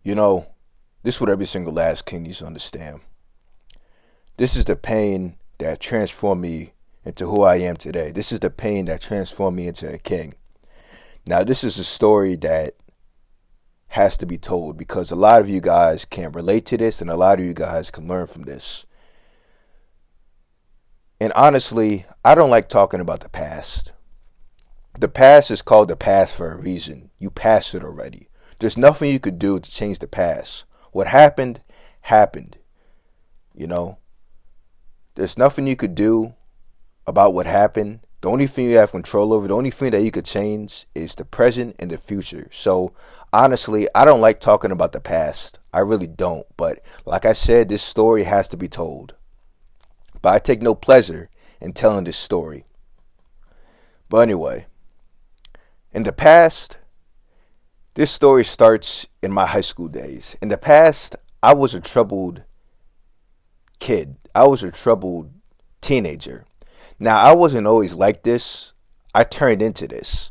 You know, this is what every single last king needs to understand. This is the pain that transformed me into who I am today. This is the pain that transformed me into a king. Now, this is a story that has to be told because a lot of you guys can relate to this and a lot of you guys can learn from this. And honestly, I don't like talking about the past. The past is called the past for a reason. You passed it already. There's nothing you could do to change the past. What happened, happened. You know, there's nothing you could do about what happened. The only thing you have control over, the only thing that you could change is the present and the future. So honestly, I don't like talking about the past. I really don't. But like I said, this story has to be told. But I take no pleasure in telling this story. But anyway, in the past, this story starts in my high school days. In the past, I was a troubled kid. I was a troubled teenager. Now, I wasn't always like this. I turned into this.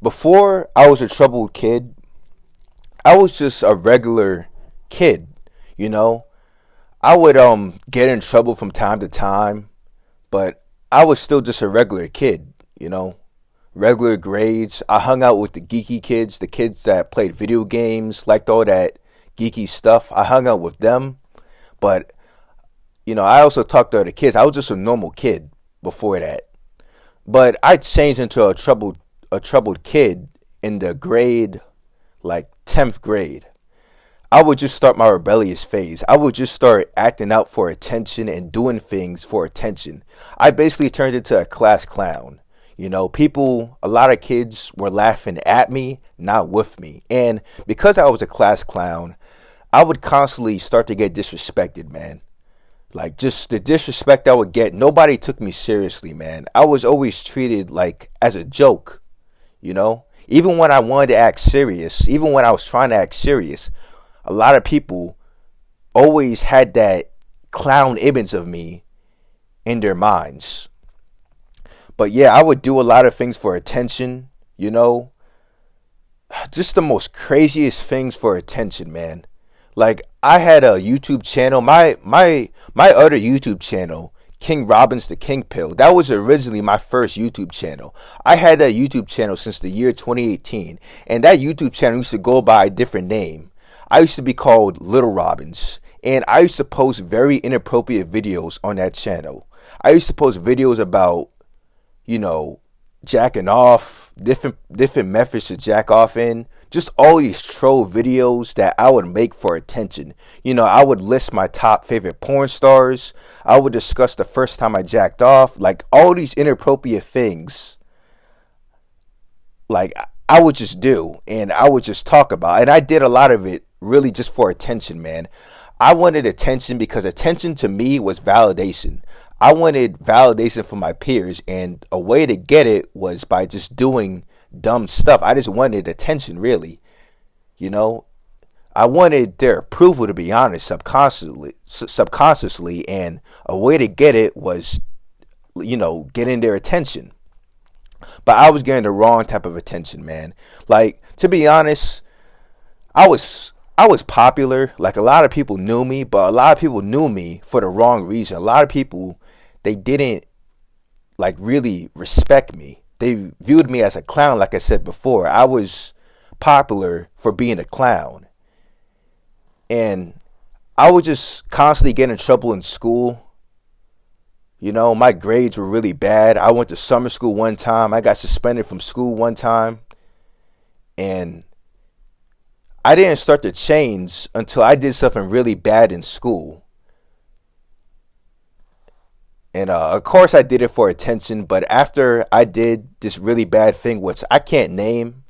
Before I was a troubled kid, I was just a regular kid, you know. I would get in trouble from time to time, but I was still just a regular kid, you know. Regular grades. I hung out with the geeky kids, the kids that played video games, liked all that geeky stuff. I hung out with them, but you know, I also talked to other kids. I was just a normal kid before that. But I changed into a troubled kid in the grade like 10th grade. I would just start my rebellious phase. I would just start acting out for attention and doing things for attention. I basically turned into a class clown. You know, a lot of kids were laughing at me, not with me. And because I was a class clown, I would constantly start to get disrespected, man. Like, just the disrespect I would get, nobody took me seriously, man. I was always treated like as a joke, you know? Even when I wanted to act serious, even when I was trying to act serious, a lot of people always had that clown image of me in their minds. But yeah, I would do a lot of things for attention, you know? Just the most craziest things for attention, man. Like, I had a YouTube channel, my other YouTube channel, King Robbins the KingPill. That was originally my first YouTube channel. I had that YouTube channel since the year 2018, and that YouTube channel used to go by a different name. I used to be called Little Robbins, and I used to post very inappropriate videos on that channel. I used to post videos about, you know, jacking off, different methods to jack off in, just all these troll videos that I would make for attention. You know, I would list my top favorite porn stars. I would discuss the first time I jacked off, like all these inappropriate things. Like, I would just do and I would just talk about. And I did a lot of it really just for attention, man. I wanted attention because attention to me was validation. I wanted validation from my peers, and a way to get it was by just doing dumb stuff. I just wanted attention, really. You know, I wanted their approval, to be honest, subconsciously, and a way to get it was, you know, getting their attention. But I was getting the wrong type of attention, man. Like, to be honest, I was popular. Like, a lot of people knew me, but a lot of people knew me for the wrong reason. A lot of people, they didn't like really respect me. They viewed me as a clown, like I said before. I was popular for being a clown. And I would just constantly get in trouble in school. You know, my grades were really bad. I went to summer school one time. I got suspended from school one time. And I didn't start to change until I did something really bad in school. And of course I did it for attention, but after I did this really bad thing, which I can't name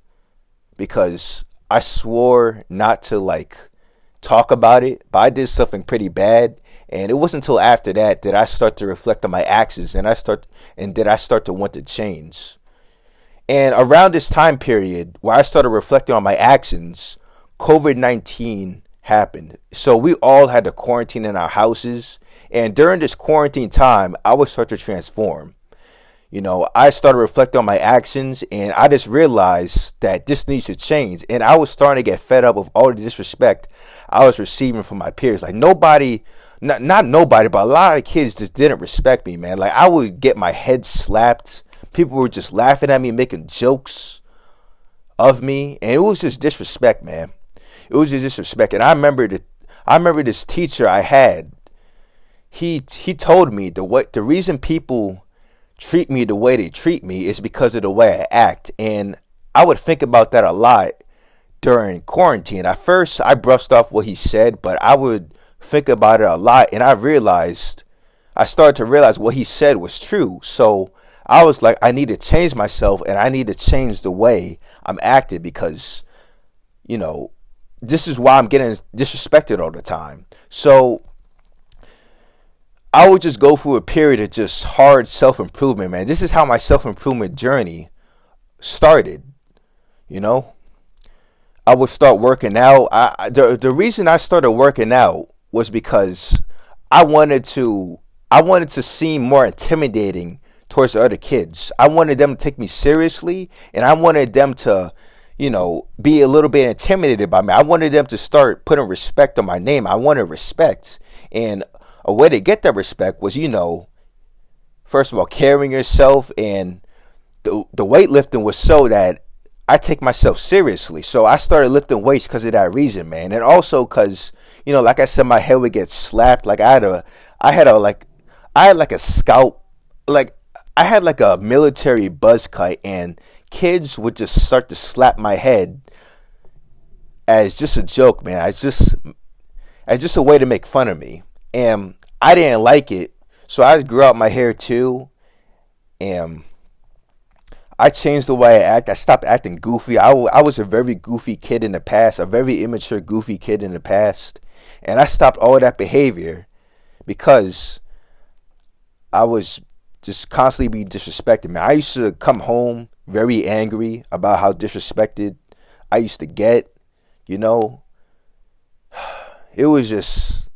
because I swore not to like talk about it, but I did something pretty bad, and it wasn't until after that I start to reflect on my actions and I start to want to change. And around this time period where I started reflecting on my actions, COVID-19 happened. So we all had to quarantine in our houses. And during this quarantine time, I would start to transform. I started reflecting on my actions, and I just realized that this needs to change. And I was starting to get fed up with all the disrespect I was receiving from my peers. Like nobody, not nobody, but a lot of kids just didn't respect me, man. Like I would get my head slapped. People were just laughing at me, making jokes of me, and it was just disrespect, man. It was just disrespect. And I remember this teacher I had. He told me the reason people treat me the way they treat me is because of the way I act. And I would think about that a lot during quarantine. At first, I brushed off what he said, but I would think about it a lot. And I started to realize what he said was true. So I was like, I need to change myself and I need to change the way I'm acting because, this is why I'm getting disrespected all the time. So I would just go through a period of just hard self-improvement, man. This is how my self-improvement journey started, you know? I would start working out. The reason I started working out was because I wanted to I wanted to seem more intimidating towards the other kids. I wanted them to take me seriously, and I wanted them to, be a little bit intimidated by me. I wanted them to start putting respect on my name. I wanted respect. And a way to get that respect was, first of all, carrying yourself, and the weightlifting was so that I take myself seriously. So I started lifting weights because of that reason, man. And also because, like I said, my head would get slapped. Like I had like a scalp, like I had like a military buzz cut, and kids would just start to slap my head as just a joke, man. As just a way to make fun of me. And I didn't like it. So I grew out my hair too. And I changed the way I act. I stopped acting goofy. I was a very goofy kid in the past, a very immature, goofy kid in the past. And I stopped all that behavior because I was just constantly being disrespected, man. I used to come home very angry about how disrespected I used to get, It was just,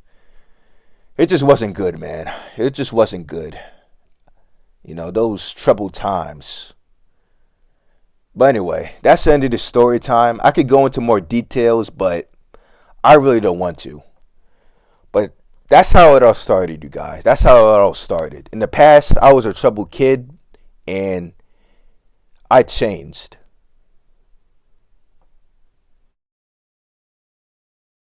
it just wasn't good, man. It just wasn't good. Those troubled times. But anyway, that's the end of the story time. I could go into more details, but I really don't want to. But that's how it all started, you guys. That's how it all started. In the past, I was a troubled kid, and I changed.